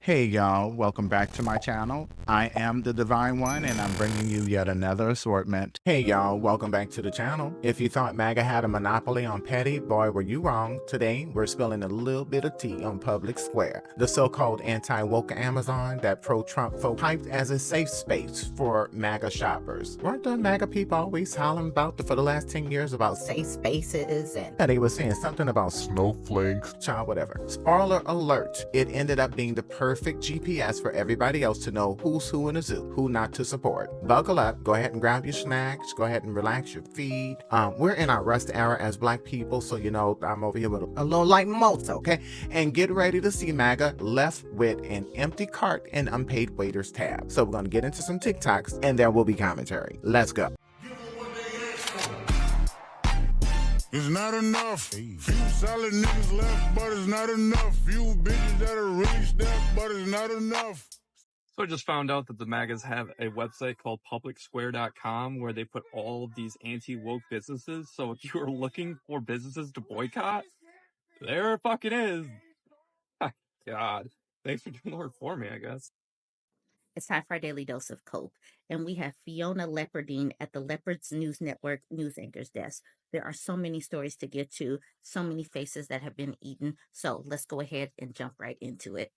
Hey y'all, welcome back to my channel. I am the Divine One and I'm bringing you yet another assortment. Hey y'all, welcome back to the channel. If you thought MAGA had a monopoly on petty, boy were you wrong. Today we're spilling a little bit of tea on Publicsquare, the so-called anti-woke Amazon that pro-Trump folk hyped as a safe space for MAGA shoppers. Weren't the MAGA people always hollering about for the last 10 years about safe spaces and they were saying something about snowflakes, child whatever. Spoiler alert, it ended up being the perfect GPS for everybody else to know who's who in the zoo, who not to support. Buckle up, go ahead and grab your snacks, go ahead and relax your feet. We're in our rust era as black people, so you know I'm over here with a little light malt, okay? And get ready to see MAGA left with an empty cart and unpaid waiters tab. So we're gonna get into some TikToks and there will be commentary. Let's go. It's not enough. Few solid niggas left, but it's not enough. Few bitches that'll really step, but it's not enough. So I just found out that the MAGAs have a website called Publicsquare.com where they put all of these anti-woke businesses. So if you are looking for businesses to boycott, there it fucking is. God. Thanks for doing the work for me, I guess. It's time for our daily dose of Cope, and we have Fiona Leopardine at the Leopards News Network news anchor's desk. There are so many stories to get to, so many faces that have been eaten. So let's go ahead and jump right into it.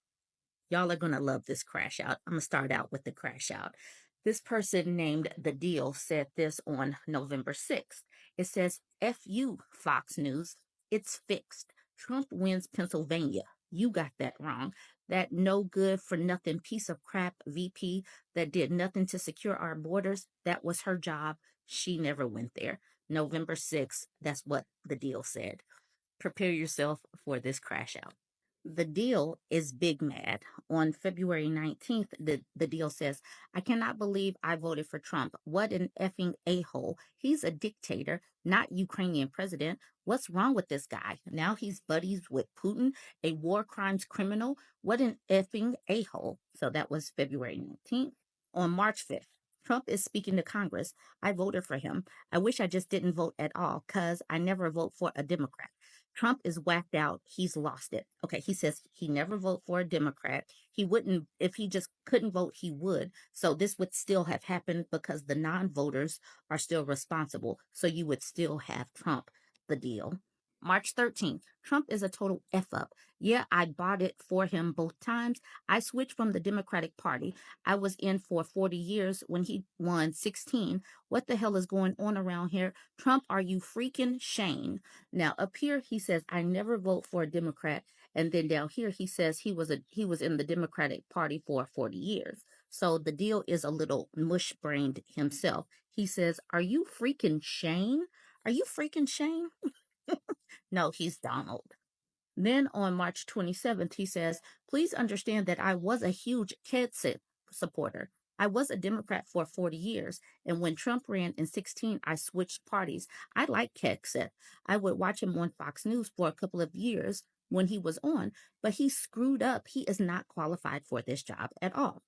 Y'all are going to love this crash out. I'm going to start out with the crash out. This person named The Deal said this on November 6th. It says, F you, Fox News. It's fixed. Trump wins Pennsylvania. You got that wrong. That no good for nothing piece of crap VP that did nothing to secure our borders, that was her job. She never went there. November 6th, that's what The Deal said. Prepare yourself for this crash out. The Deal is big mad. On February 19th, the Deal says, I cannot believe I voted for Trump. What an effing a-hole. He's a dictator, not Ukrainian president. What's wrong with this guy? Now he's buddies with Putin, a war crimes criminal. What an effing a-hole. So that was February 19th. On March 5th, Trump is speaking to Congress. I voted for him. I wish I just didn't vote at all because I never vote for a Democrat. Trump is whacked out. He's lost it. Okay, he says he never vote for a Democrat. He wouldn't, if he just couldn't vote, he would. So this would still have happened because the non-voters are still responsible. So you would still have Trump. The Deal. March 13th, Trump is a total F up. Yeah, I bought it for him both times. I switched from the Democratic Party. I was in for 40 years when he won 16. What the hell is going on around here? Trump, are you freaking Shane? Now up here he says I never vote for a Democrat, and then down here he says he was in the Democratic Party for 40 years. So the Deal is a little mush-brained himself. He says, "Are you freaking Shane? Are you freaking Shane?" No, he's Donald. Then on March 27th, he says, please understand that I was a huge Ketsit supporter. I was a Democrat for 40 years. And when Trump ran in 16, I switched parties. I like Ketsit. I would watch him on Fox News for a couple of years when he was on, but he screwed up. He is not qualified for this job at all.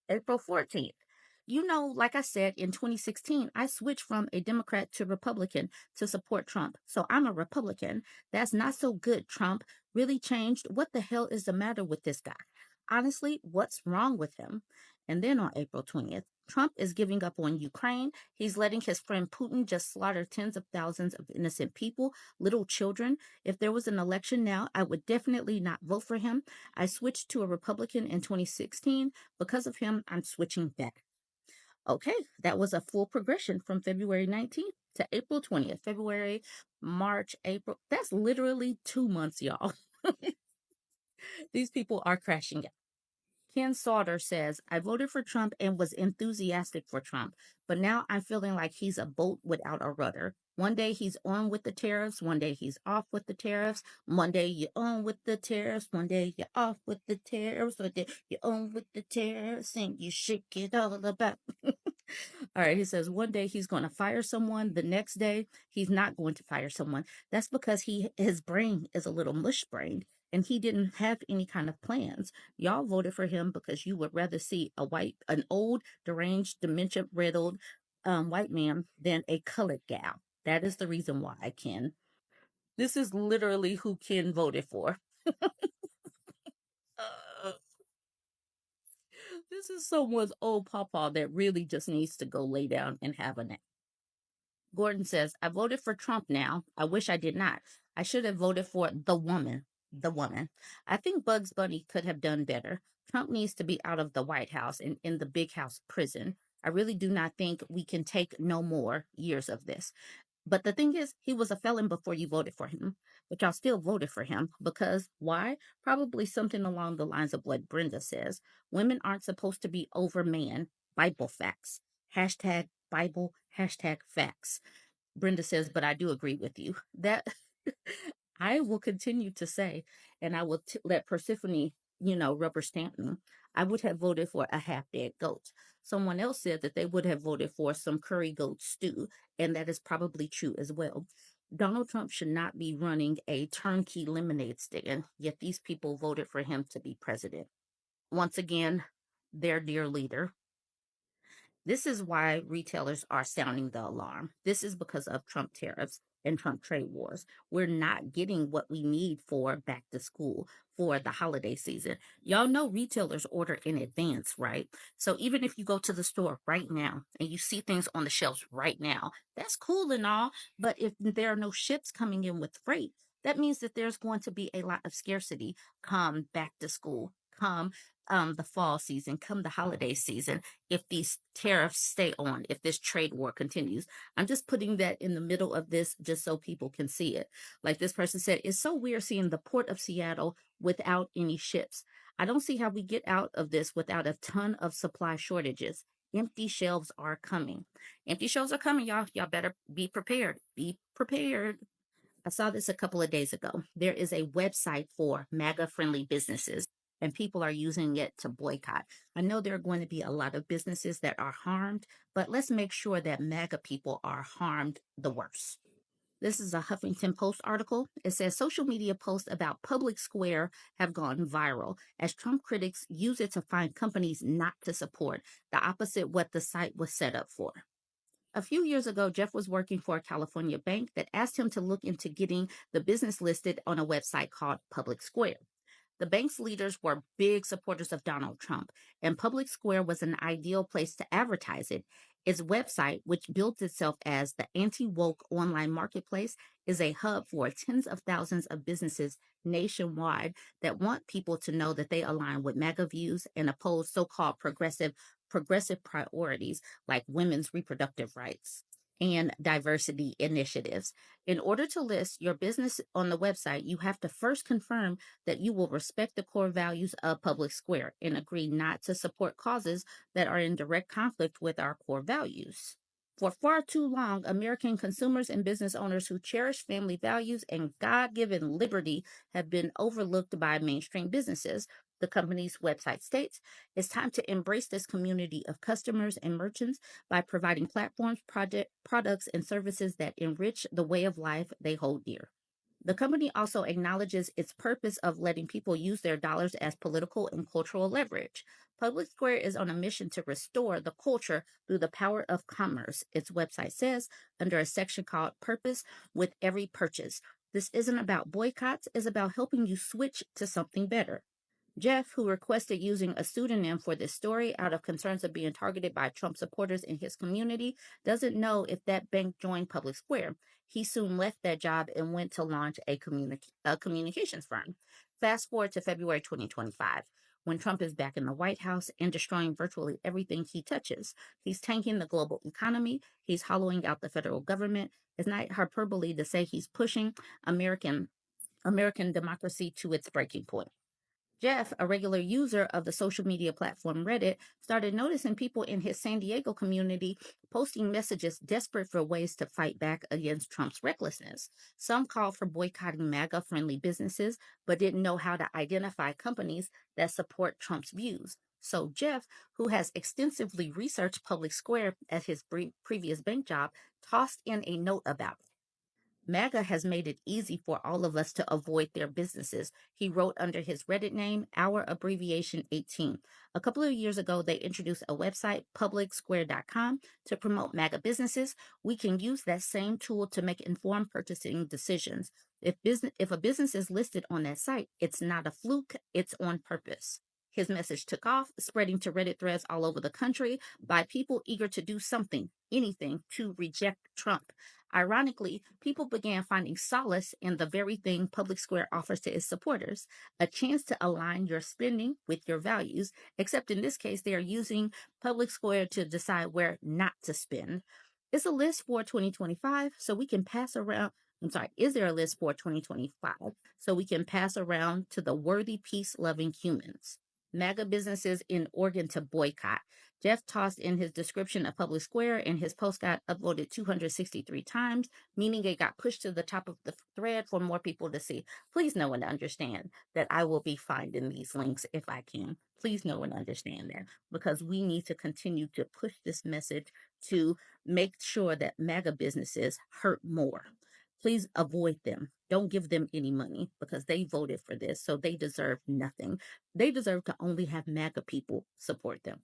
April 14th. You know, like I said, in 2016, I switched from a Democrat to Republican to support Trump. So I'm a Republican. That's not so good, Trump. Really changed. What the hell is the matter with this guy? Honestly, what's wrong with him? And then on April 20th, Trump is giving up on Ukraine. He's letting his friend Putin just slaughter tens of thousands of innocent people, little children. If there was an election now, I would definitely not vote for him. I switched to a Republican in 2016. Because of him, I'm switching back. Okay, that was a full progression from February 19th to April 20th. February, March, April. That's literally 2 months, y'all. These people are crashing out. Ken Sauter says, I voted for Trump and was enthusiastic for Trump, but now I'm feeling like he's a boat without a rudder. One day he's on with the tariffs, one day he's off with the tariffs, one day you're on with the tariffs, one day you're off with the tariffs, one day you're on with the tariffs, and you shake it all about. All right, he says one day he's going to fire someone, the next day he's not going to fire someone. That's because his brain is a little mush brained and he didn't have any kind of plans. Y'all voted for him because you would rather see an old, deranged, dementia-riddled white man than a colored gal. That is the reason why, Ken. This is literally who Ken voted for. This is someone's old pawpaw that really just needs to go lay down and have a nap. Gordon says, I voted for Trump now. I wish I did not. I should have voted for the woman. The woman. I think Bugs Bunny could have done better. Trump needs to be out of the White House and in the big house prison. I really do not think we can take no more years of this. But the thing is, he was a felon before you voted for him, but y'all still voted for him because why? Probably something along the lines of what Brenda says. Women aren't supposed to be over man. Bible facts. Hashtag Bible, hashtag facts. Brenda says, but I do agree with you. That I will continue to say, and I will let Persephone, rubber stamp me. I would have voted for a half dead goat. Someone else said that they would have voted for some curry goat stew, and that is probably true as well. Donald Trump should not be running a turnkey lemonade stand, yet these people voted for him to be president. Once again, their dear leader. This is why retailers are sounding the alarm. This is because of Trump tariffs and Trump trade wars. We're not getting what we need for back to school, for the holiday season. Y'all know retailers order in advance, right? So even if you go to the store right now and you see things on the shelves right now, that's cool and all. But if there are no ships coming in with freight, that means that there's going to be a lot of scarcity come back to school, come the fall season, come the holiday season, if these tariffs stay on, if this trade war continues. I'm just putting that in the middle of this just so people can see it. Like this person said, it's so weird seeing the port of Seattle without any ships. I don't see how we get out of this without a ton of supply shortages. Empty shelves are coming. Empty shelves are coming, y'all. Y'all better be prepared. Be prepared. I saw this a couple of days ago. There is a website for MAGA friendly businesses, and people are using it to boycott. I know there are going to be a lot of businesses that are harmed, but let's make sure that MAGA people are harmed the worst. This is a Huffington Post article. It says social media posts about Publicsquare have gone viral as Trump critics use it to find companies not to support, the opposite what the site was set up for. A few years ago, Jeff was working for a California bank that asked him to look into getting the business listed on a website called Publicsquare. The bank's leaders were big supporters of Donald Trump, and Publicsquare was an ideal place to advertise it. Its website, which built itself as the anti-woke online marketplace, is a hub for tens of thousands of businesses nationwide that want people to know that they align with MAGA views and oppose so-called progressive priorities like women's reproductive rights and diversity initiatives. In order to list your business on the website, you have to first confirm that you will respect the core values of Publicsquare and agree not to support causes that are in direct conflict with our core values. For far too long, American consumers and business owners who cherish family values and God given liberty have been overlooked by mainstream businesses. The company's website states it's time to embrace this community of customers and merchants by providing platforms, products, and services that enrich the way of life they hold dear. The company also acknowledges its purpose of letting people use their dollars as political and cultural leverage. Publicsquare is on a mission to restore the culture through the power of commerce, its website says, under a section called Purpose with Every Purchase. This isn't about boycotts, it's about helping you switch to something better. Jeff, who requested using a pseudonym for this story out of concerns of being targeted by Trump supporters in his community, doesn't know if that bank joined Publicsquare. He soon left that job and went to launch a communications firm. Fast forward to February 2025, when Trump is back in the White House and destroying virtually everything he touches. He's tanking the global economy. He's hollowing out the federal government. It's not hyperbole to say he's pushing American democracy to its breaking point. Jeff, a regular user of the social media platform Reddit, started noticing people in his San Diego community posting messages desperate for ways to fight back against Trump's recklessness. Some called for boycotting MAGA friendly businesses, but didn't know how to identify companies that support Trump's views. So Jeff, who has extensively researched Publicsquare at his previous bank job, tossed in a note about it. MAGA has made it easy for all of us to avoid their businesses, he wrote under his Reddit name, our abbreviation 18. A couple of years ago, they introduced a website, publicsquare.com, to promote MAGA businesses. We can use that same tool to make informed purchasing decisions. If a business is listed on that site, it's not a fluke, it's on purpose. His message took off, spreading to Reddit threads all over the country by people eager to do something, anything, to reject Trump. Ironically, people began finding solace in the very thing Publicsquare offers to its supporters, a chance to align your spending with your values, except in this case, they are using Publicsquare to decide where not to spend. It's a list for 2025, so we can pass around. I'm sorry, is there a list for 2025 so we can pass around to the worthy, peace loving humans? MAGA businesses in Oregon to boycott. Jeff tossed in his description of Publicsquare, and his post got upvoted 263 times, meaning it got pushed to the top of the thread for more people to see. Please know and understand that I will be finding these links if I can. Please know and understand that, because we need to continue to push this message to make sure that MAGA businesses hurt more. Please avoid them. Don't give them any money because they voted for this, so they deserve nothing. They deserve to only have MAGA people support them.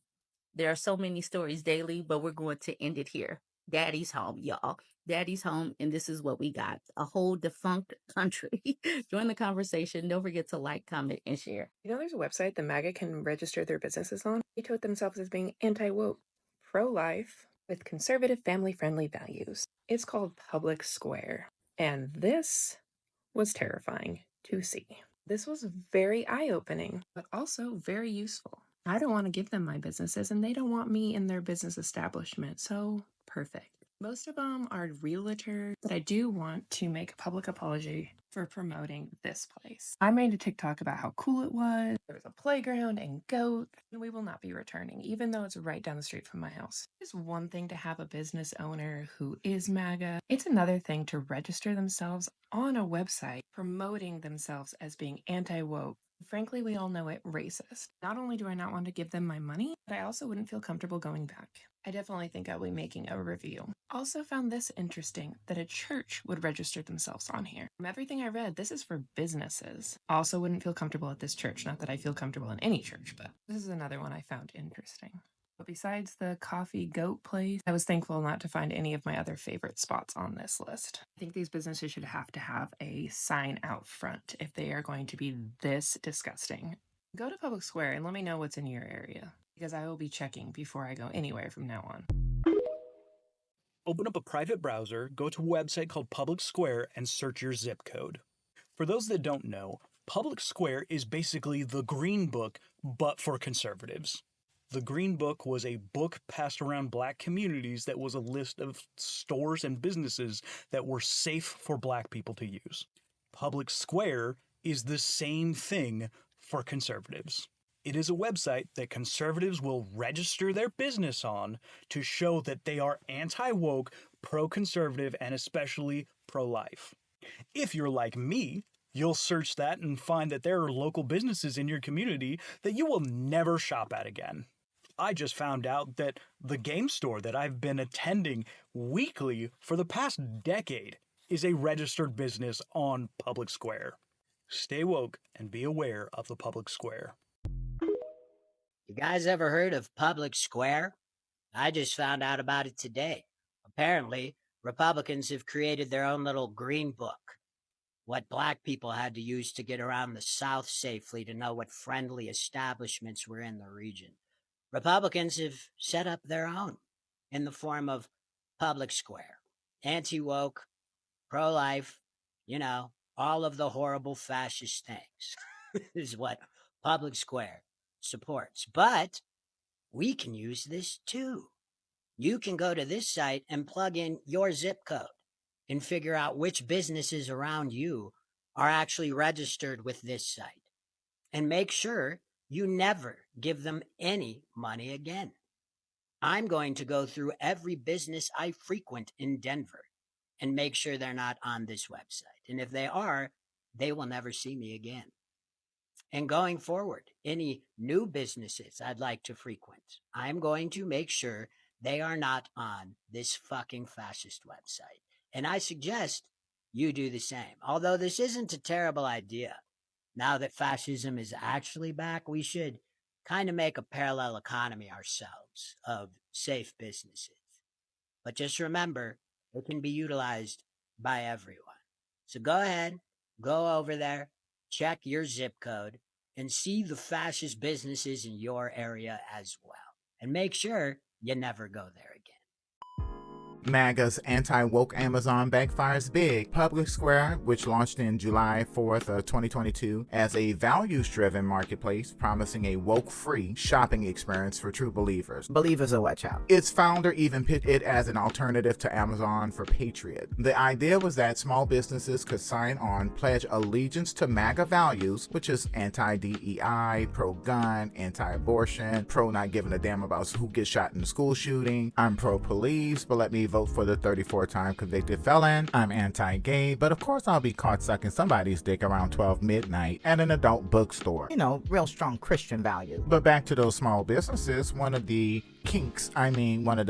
There are so many stories daily, but we're going to end it here. Daddy's home, y'all. Daddy's home, and this is what we got. A whole defunct country. Join the conversation. Don't forget to like, comment, and share. You know, there's a website the MAGA can register their businesses on. They tout themselves as being anti-woke, pro-life, with conservative, family-friendly values. It's called Publicsquare, and this was terrifying to see. This was very eye-opening, but also very useful. I don't want to give them my businesses, and they don't want me in their business establishment, so perfect. Most of them are realtors, but I do want to make a public apology for promoting this place. I made a TikTok about how cool it was. There was a playground and goats, and we will not be returning, even though it's right down the street from my house. It's one thing to have a business owner who is MAGA. It's another thing to register themselves on a website promoting themselves as being anti-woke. Frankly, we all know it racist. Not only do I not want to give them my money, but I also wouldn't feel comfortable going back. I definitely think I'll be making a review. Also found this interesting, that a church would register themselves on here. From everything I read, this is for businesses. Also wouldn't feel comfortable at this church. Not that I feel comfortable in any church, but this is another one I found interesting. But besides the coffee goat place, I was thankful not to find any of my other favorite spots on this list. I think these businesses should have to have a sign out front if they are going to be this disgusting. Go to Publicsquare and let me know what's in your area, because I will be checking before I go anywhere from now on. Open up a private browser, go to a website called Publicsquare, and search your zip code. For those that don't know, Publicsquare is basically the Green Book, but for conservatives. The Green Book was a book passed around black communities that was a list of stores and businesses that were safe for black people to use. Publicsquare is the same thing for conservatives. It is a website that conservatives will register their business on to show that they are anti-woke, pro-conservative, and especially pro-life. If you're like me, you'll search that and find that there are local businesses in your community that you will never shop at again. I just found out that the game store that I've been attending weekly for the past decade is a registered business on Publicsquare. Stay woke and be aware of the Publicsquare. You guys ever heard of Publicsquare? I just found out about it today. Apparently, Republicans have created their own little green book. What black people had to use to get around the South safely to know what friendly establishments were in the region. Republicans have set up their own in the form of Publicsquare. Anti-woke, pro-life, all of the horrible fascist things is what Publicsquare supports. But we can use this too. You can go to this site and plug in your zip code and figure out which businesses around you are actually registered with this site. And make sure you never give them any money again. I'm going to go through every business I frequent in Denver and make sure they're not on this website. And if they are, they will never see me again. And going forward, any new businesses I'd like to frequent, I'm going to make sure they are not on this fucking fascist website. And I suggest you do the same. Although this isn't a terrible idea. Now that fascism is actually back, we should kind of make a parallel economy ourselves of safe businesses. But just remember, it can be utilized by everyone. So go ahead, go over there, check your zip code, and see the fascist businesses in your area as well. And make sure you never go there again. MAGA's anti-woke Amazon backfires big. Publicsquare, which launched in July 4th of 2022 as a values-driven marketplace promising a woke-free shopping experience for true believers. Believers are what, child? Its founder even pitched it as an alternative to Amazon for Patriot. The idea was that small businesses could sign on, pledge allegiance to MAGA values, which is anti-DEI, pro-gun, anti-abortion, pro-not giving a damn about who gets shot in the school shooting. I'm pro-police, but let me vote for the 34-time convicted felon. I'm anti-gay, but of course I'll be caught sucking somebody's dick around 12 midnight at an adult bookstore. You know, real strong Christian value. But back to those small businesses, one of the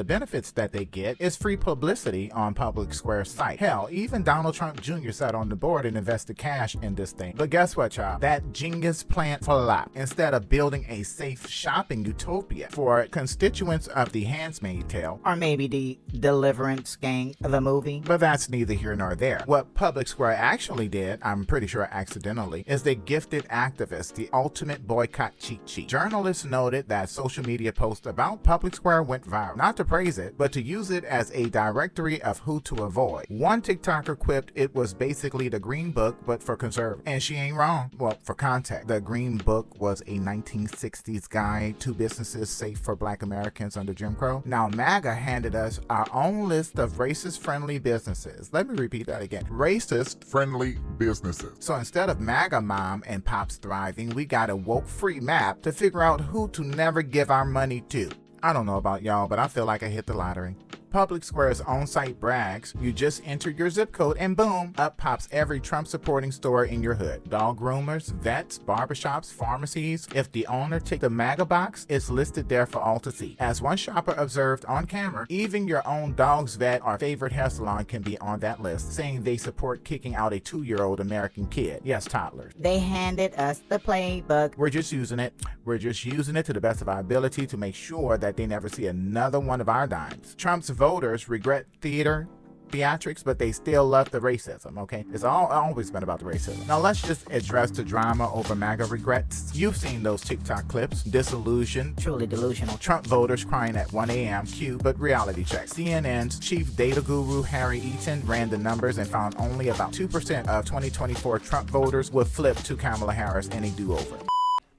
benefits that they get is free publicity on Publicsquare's site. Hell, even Donald Trump Jr. sat on the board and invested cash in this thing. But guess what, y'all? That genius plan flopped. Instead of building a safe shopping utopia for constituents of the Handmaid's Tale, or maybe the Deliverance Gang, the movie. But that's neither here nor there. What Publicsquare actually did, I'm pretty sure accidentally, is they gifted activists the ultimate boycott cheat sheet. Journalists noted that social media posts about Publicsquare went viral. Not to praise it, but to use it as a directory of who to avoid. One TikToker quipped it was basically the Green Book, but for conservatives. And she ain't wrong. Well, for context, the Green Book was a 1960s guide to businesses safe for Black Americans under Jim Crow. Now, MAGA handed us our own list of racist-friendly businesses. Let me repeat that again. Racist-friendly businesses. So instead of MAGA mom and pops thriving, we got a woke-free map to figure out who to never give our money to. I don't know about y'all, but I feel like I hit the lottery. Publicsquare's own site brags, you just enter your zip code and boom, up pops every Trump supporting store in your hood. Dog groomers, vets, barbershops, pharmacies. If the owner ticked the MAGA box, it's listed there for all to see. As one shopper observed on camera, even your own dog's vet or favorite hair salon can be on that list, saying they support kicking out a 2-year-old American kid. Yes, toddlers. They handed us the playbook. We're just using it. We're just using it to the best of our ability to make sure that they never see another one of our dimes. Trump's voters regret theatrics, but they still love the racism, okay? It's always been about the racism. Now let's just address the drama over MAGA regrets. You've seen those TikTok clips. Disillusioned, truly delusional. Trump voters crying at 1 a.m. Cute, but reality check. CNN's chief data guru Harry Eaton ran the numbers and found only about 2% of 2024 Trump voters would flip to Kamala Harris in a do-over.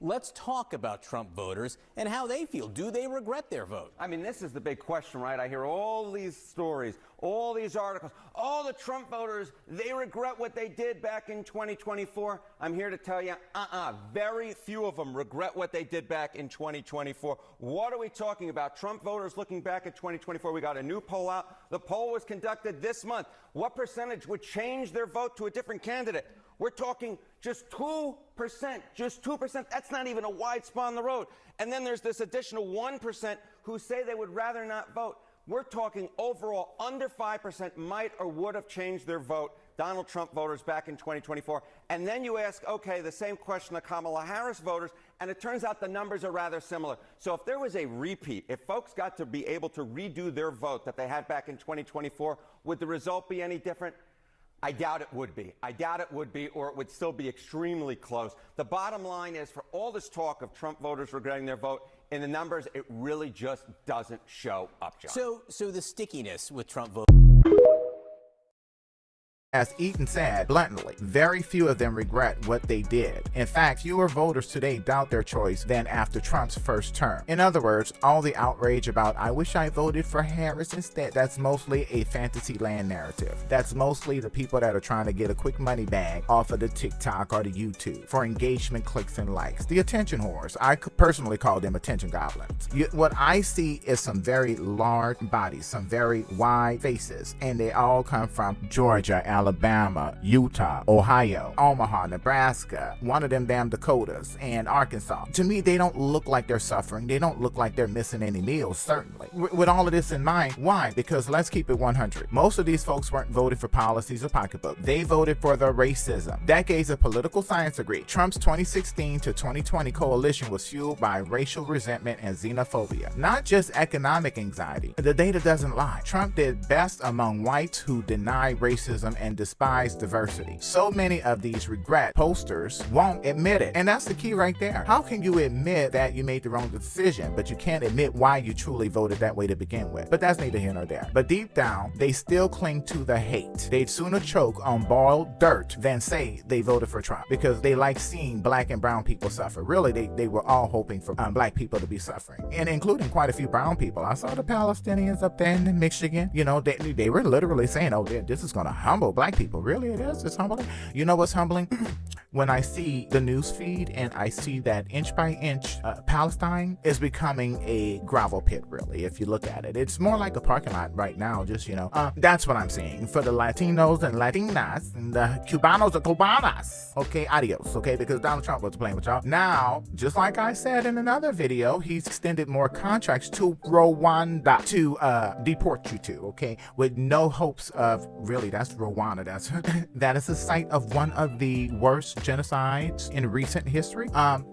Let's talk about Trump voters and how they feel. Do they regret their vote? I mean, this is the big question, right? I hear all these stories, all these articles. All the Trump voters, they regret what they did back in 2024. I'm here to tell you, very few of them regret what they did back in 2024. What are we talking about? Trump voters looking back at 2024. We got a new poll out. The poll was conducted this month. What percentage would change their vote to a different candidate? We're talking just 2%, just 2%. That's not even a wide spot on the road. And then there's this additional 1% who say they would rather not vote. We're talking overall under 5% might or would have changed their vote, Donald Trump voters back in 2024. And then you ask, okay, the same question to Kamala Harris voters, and it turns out the numbers are rather similar. So if there was a repeat, if folks got to be able to redo their vote that they had back in 2024, would the result be any different? I doubt it would be. I doubt it would be, or it would still be extremely close. The bottom line is, for all this talk of Trump voters regretting their vote, in the numbers, it really just doesn't show up, John. So the stickiness with Trump voters. As Eaton said bluntly, very few of them regret what they did. In fact, fewer voters today doubt their choice than after Trump's first term. In other words, all the outrage about, I wish I voted for Harris instead, that's mostly a fantasy land narrative. That's mostly the people that are trying to get a quick money bag off of the TikTok or the YouTube for engagement, clicks, and likes. The attention whores. I personally call them attention goblins. What I see is some very large bodies, some very wide faces, and they all come from Georgia, Alabama, Utah, Ohio, Omaha, Nebraska, one of them damn Dakotas, and Arkansas. To me, they don't look like they're suffering. They don't look like they're missing any meals, certainly. With all of this in mind, why? Because let's keep it 100. Most of these folks weren't voted for policies or pocketbook. They voted for the racism. Decades of political science agree. Trump's 2016 to 2020 coalition was fueled by racial resentment and xenophobia, not just economic anxiety. The data doesn't lie. Trump did best among whites who deny racism and and despise diversity. So many of these regret posters won't admit it. And that's the key right there. How can you admit that you made the wrong decision, but you can't admit why you truly voted that way to begin with? But that's neither here nor there. But deep down, they still cling to the hate. They'd sooner choke on boiled dirt than say they voted for Trump, because they like seeing black and brown people suffer. Really, they were all hoping for black people to be suffering, and including quite a few brown people. I saw the Palestinians up there in Michigan. You know, they were literally saying, oh, this is going to humble black people. Really, it is. It's humbling. You know what's humbling? When I see the news feed and I see that inch by inch Palestine is becoming a gravel pit, really, if you look at it. It's more like a parking lot right now, just, you know. That's what I'm saying. For the Latinos and Latinas and the Cubanos and Cubanas. Okay, adios, okay, because Donald Trump was playing with y'all. Now, just like I said in another video, he's extended more contracts to Rwanda to deport you to, okay, with no hopes of, really, that's Rwanda. That is the site of one of the worst genocides in recent history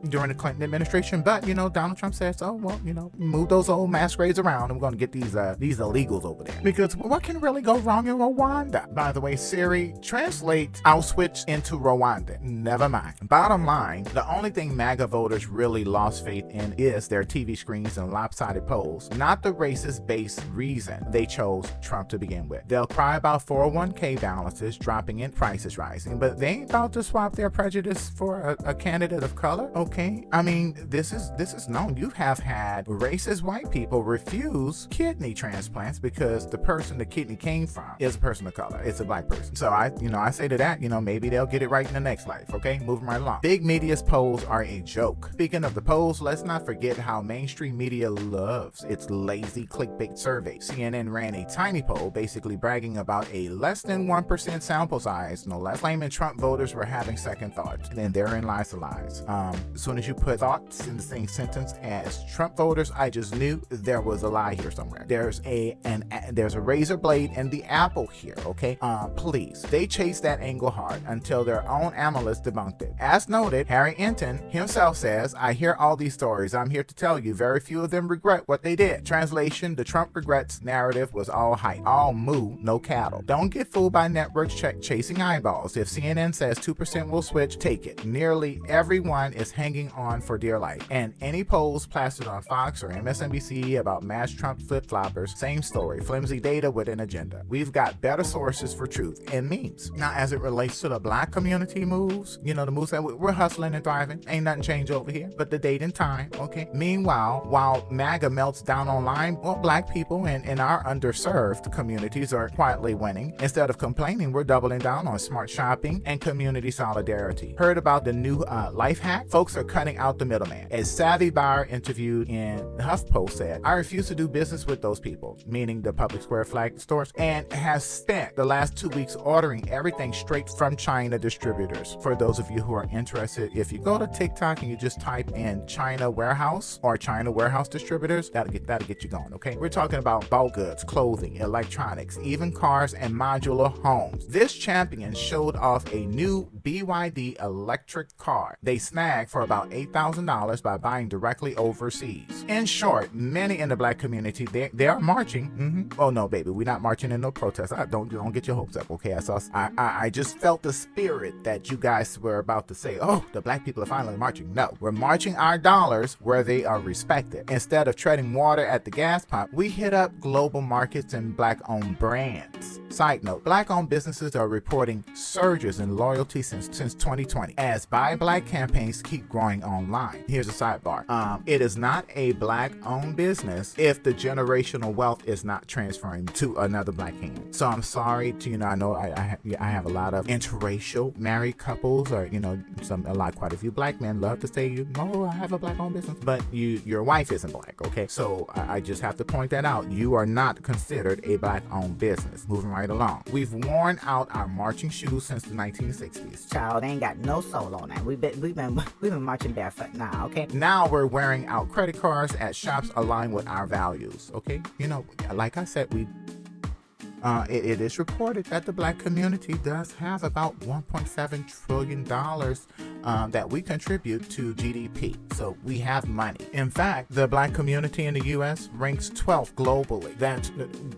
during the Clinton administration. But, you know, Donald Trump says, oh, well, you know, move those old masquerades around and we're going to get these illegals over there. Because what can really go wrong in Rwanda? By the way, Siri, translate Auschwitz into Rwanda. Never mind. Bottom line, the only thing MAGA voters really lost faith in is their TV screens and lopsided polls, not the racist-based reason they chose Trump to begin with. They'll cry about 401k balances dropping and prices rising, but they ain't about to swap their prejudice for a candidate of color, okay? I mean, this is known. You have had racist white people refuse kidney transplants because the person the kidney came from is a person of color. It's a black person. So I say to that, you know, maybe they'll get it right in the next life, okay? Moving right along. Big media's polls are a joke. Speaking of the polls, let's not forget how mainstream media loves its lazy clickbait survey. CNN ran a tiny poll basically bragging about a less than 1% sample size, no less, claiming Trump voters were having second thoughts. Then therein lies the lies. As soon as you put thoughts in the same sentence as Trump voters, I just knew there was a lie here somewhere. There's a razor blade in the apple here, okay? Please. They chased that angle hard until their own analysts debunked it. As noted, Harry Enton himself says, I hear all these stories. I'm here to tell you, very few of them regret what they did. Translation, the Trump regrets narrative was all hype. All moo, no cattle. Don't get fooled by networks chasing eyeballs. If CNN says 2% will switch, take it. Nearly everyone is hanging on for dear life. And any polls plastered on Fox or MSNBC about mass Trump flip-floppers, same story. Flimsy data with an agenda. We've got better sources for truth and memes. Now, as it relates to the black community moves, you know, the moves that we're hustling and thriving, ain't nothing changed over here, but the date and time, okay? Meanwhile, while MAGA melts down online, well, black people and our underserved communities are quietly winning. Instead of complaining, we're doubling down on smart shopping and community solidarity. Heard about the new life hack? Folks are cutting out the middleman. A savvy buyer interviewed in HuffPost said, I refuse to do business with those people, meaning the Publicsquare flag stores, and has spent the last 2 weeks ordering everything straight from China distributors. For those of you who are interested, if you go to TikTok and you just type in China warehouse or China warehouse distributors, that'll get you going, okay? We're talking about bulk goods, clothing, electronics, even cars and modular homes. This champion showed off a new BYD electric car they snagged for about $8,000 by buying directly overseas. In short, many in the black community, they are marching. Oh no, baby, we're not marching in no protest. Don't get your hopes up, okay? I just felt the spirit that you guys were about to say, oh, the black people are finally marching. No, we're marching our dollars where they are respected. Instead of treading water at the gas pump, we hit up global markets and black-owned brands. Side note, black-owned businesses are reporting surges in loyalty since 2020 as Buy Black campaigns keep growing online. Here's a sidebar. It is not a black-owned business if the generational wealth is not transferring to another black hand. So I'm sorry to, I know I have a lot of interracial married couples, or quite a few black men love to say, no, I have a black-owned business, but your wife isn't black, okay? So I just have to point that out. You are not considered a black-owned business. Moving right along. We've worn out our marching shoes since the 1960s. Child, they ain't got no soul on that. We've been marching barefoot now, okay? Now we're wearing out credit cards at shops aligned with our values, okay? Like I said, it is reported that the black community does have about $1.7 trillion that we contribute to GDP. So we have money. In fact, the black community in the U.S. ranks 12th globally. That's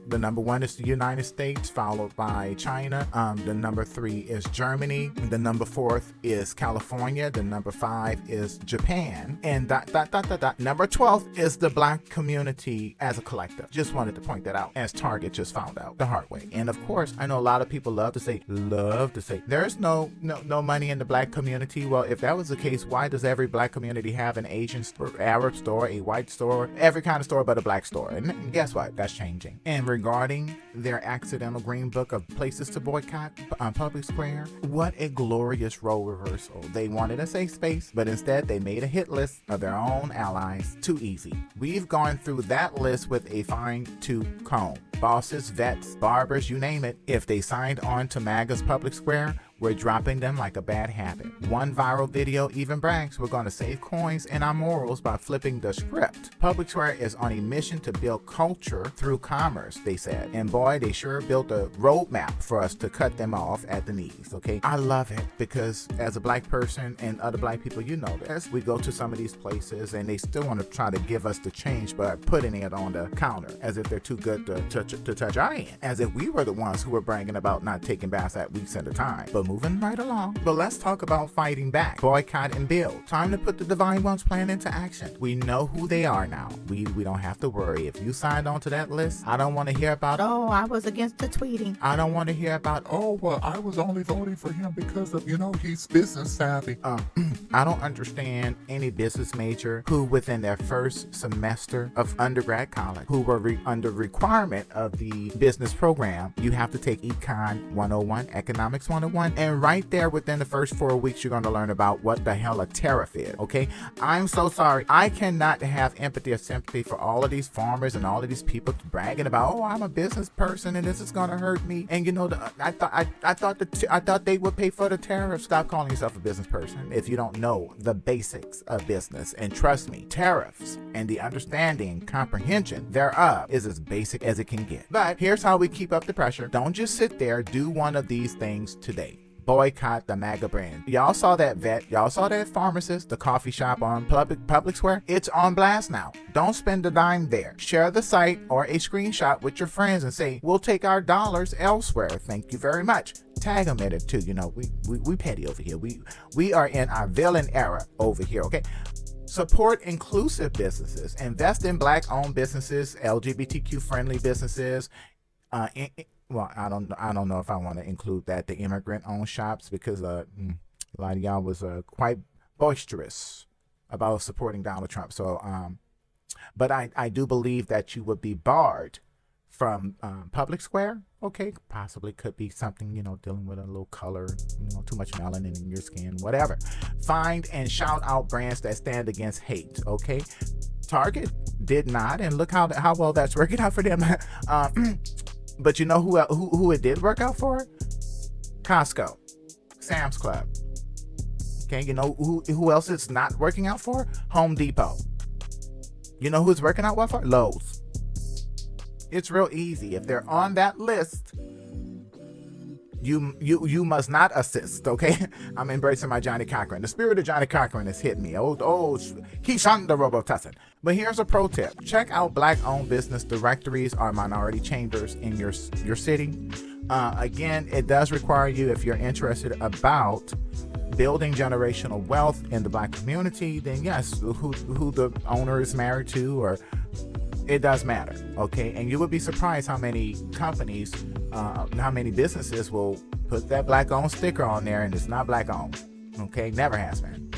the number 1 is the United States, followed by China. The number 3 is Germany. The number 4th is California. The number 5 is Japan. And number 12 is the black community as a collective. Just wanted to point that out, as Target just found out the hard way. And of course, I know a lot of people love to say there's no money in the black community. Well, if that was the case, why does every black community have an Asian store, Arab store, a white store, every kind of store but a black store? And guess what? That's changing. And regarding their accidental green book of places to boycott on Publicsquare, what a glorious role reversal. They wanted a safe space, but instead they made a hit list of their own allies. Too easy. We've gone through that list with a fine-tooth comb. Bosses, vets, barbers, you name it. If they signed on to Maga's Publicsquare, we're dropping them like a bad habit. One viral video even brags we're going to save coins and our morals by flipping the script. Publicsquare is on a mission to build culture through commerce, they said. And boy, they sure built a roadmap for us to cut them off at the knees, okay? I love it because as a black person and other black people, you know this, we go to some of these places and they still want to try to give us the change by putting it on the counter as if they're too good to touch our hand. As if we were the ones who were bragging about not taking baths at weeks at a time. But moving right along. But let's talk about fighting back. Boycott and build. Time to put the Divine One's plan into action. We know who they are now. We don't have to worry. If you signed on to that list, I don't want to hear about, Oh, I was against the tweeting. I don't want to hear about, Oh, well, I was only voting for him because of, he's business savvy. I don't understand any business major who within their first semester of undergrad college, who were under requirement of the business program, you have to take Econ 101, Economics 101, and right there within the first 4 weeks, you're going to learn about what the hell a tariff is, okay? I'm so sorry. I cannot have empathy or sympathy for all of these farmers and all of these people bragging about, oh, I'm a business person and this is going to hurt me. And I thought they would pay for the tariff. Stop calling yourself a business person if you don't know the basics of business. And trust me, tariffs and the understanding and comprehension thereof is as basic as it can get. But here's how we keep up the pressure. Don't just sit there. Do one of these things today. Boycott the Maga brand. Y'all saw that vet. Y'all saw that pharmacist, the coffee shop on Publicsquare. It's on blast now. Don't spend a dime there. Share the site or a screenshot with your friends and say, we'll take our dollars elsewhere. Thank you very much. Tag them in it too. We petty over here. We are in our villain era over here, okay? Support inclusive businesses. Invest in black-owned businesses, LGBTQ-friendly businesses. Well, I don't know if I want to include that, the immigrant-owned shops, because a lot of y'all was quite boisterous about supporting Donald Trump. So, but I do believe that you would be barred from Publicsquare. Okay, possibly could be something, dealing with a little color, too much melanin in your skin, whatever. Find and shout out brands that stand against hate, okay? Target did not, and look how well that's working out for them. But you know who it did work out for? Costco, Sam's Club. Okay, you know who else it's not working out for? Home Depot. You know who's working out well for? Lowe's. It's real easy. If they're on that list, you must not assist, okay? I'm embracing my Johnny Cochran. The spirit of Johnny Cochran has hit me. He's on the robo-tussin. But here's a pro tip. Check out black-owned business directories or minority chambers in your city. Again, it does require you, if you're interested about building generational wealth in the black community, then yes, who the owner is married to, or it does matter, okay? And you would be surprised how many companies, how many businesses will put that black-owned sticker on there and it's not black-owned, okay? Never has been.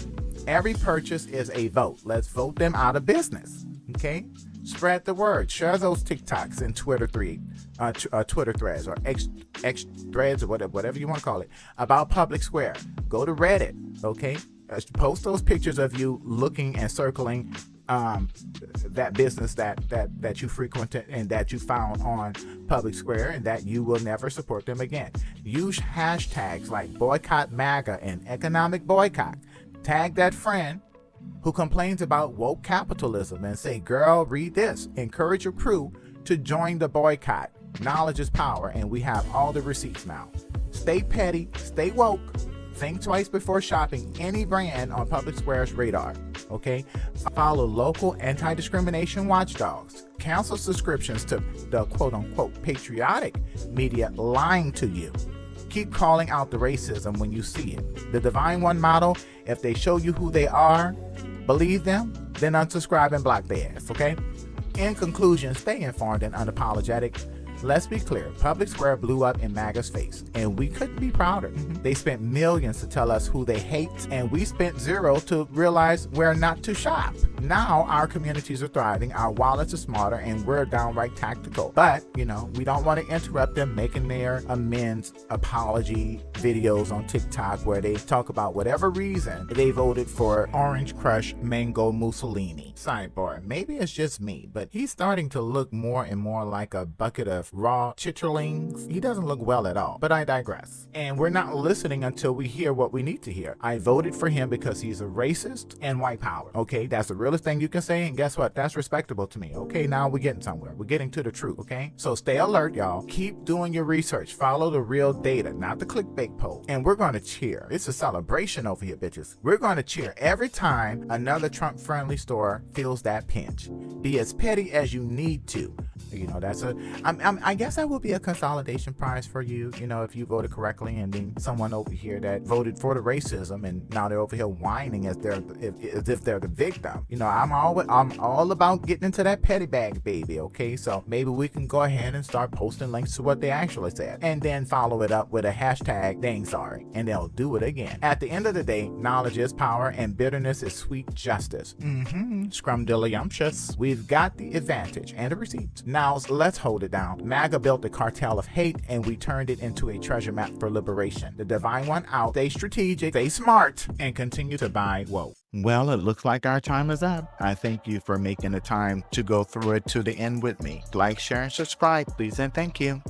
Every purchase is a vote. Let's vote them out of business, okay? Spread the word. Share those TikToks and Twitter threads or X threads or whatever you want to call it about Publicsquare. Go to Reddit, okay? Post those pictures of you looking and circling that business that you frequented and that you found on Publicsquare, and that you will never support them again. Use hashtags like boycott MAGA and economic boycott. Tag that friend who complains about woke capitalism and say, girl, read this. Encourage your crew to join the boycott. Knowledge is power, and we have all the receipts now. Stay petty, stay woke, Think twice before shopping any brand on Publicsquare's radar, okay? Follow local anti-discrimination watchdogs. Cancel subscriptions to the quote-unquote patriotic media lying to you. Keep calling out the racism when you see it. The Divine One model, if they show you who they are, believe them, then unsubscribe and block their ass, okay? In conclusion, stay informed and unapologetic. Let's be clear, Publicsquare blew up in Maga's face, and we couldn't be prouder. They spent millions to tell us who they hate, and we spent zero to realize where not to shop. Now our communities are thriving, our wallets are smarter, and we're downright tactical. But, you know, we don't want to interrupt them making their amends apology videos on TikTok where they talk about whatever reason they voted for Orange Crush Mango Mussolini. Sidebar, maybe it's just me, but he's starting to look more and more like a bucket of raw chitterlings. He doesn't look well at all, but I digress. And we're not listening until we hear what we need to hear. I voted for him because he's a racist and white power. Okay, that's the realest thing you can say, and guess what? That's respectable to me. Okay, now we're getting somewhere. We're getting to the truth, okay? So stay alert, y'all. Keep doing your research. Follow the real data, not the clickbait post. And we're going to cheer. It's a celebration over here, bitches. We're going to cheer every time another Trump-friendly store feels that pinch. Be as petty as you need to. You know, that's I guess that will be a consolidation prize for you, you know, if you voted correctly, and then someone over here that voted for the racism and now they're over here whining as if they're the victim. You know, I'm all about getting into that petty bag, baby, okay? So maybe we can go ahead and start posting links to what they actually said, and then follow it up with a hashtag dang sorry, and they'll do it again. At the end of the day, knowledge is power and bitterness is sweet justice. Scrumdiddlyumptious. We've got the advantage and the receipts. Now let's hold it down. Maga built a cartel of hate, and we turned it into a treasure map for liberation. The Divine One out. Stay strategic, stay smart, and continue to buy woke. Well, it looks like our time is up. I thank you for making the time to go through it to the end with me. Like, share, and subscribe, please, and thank you.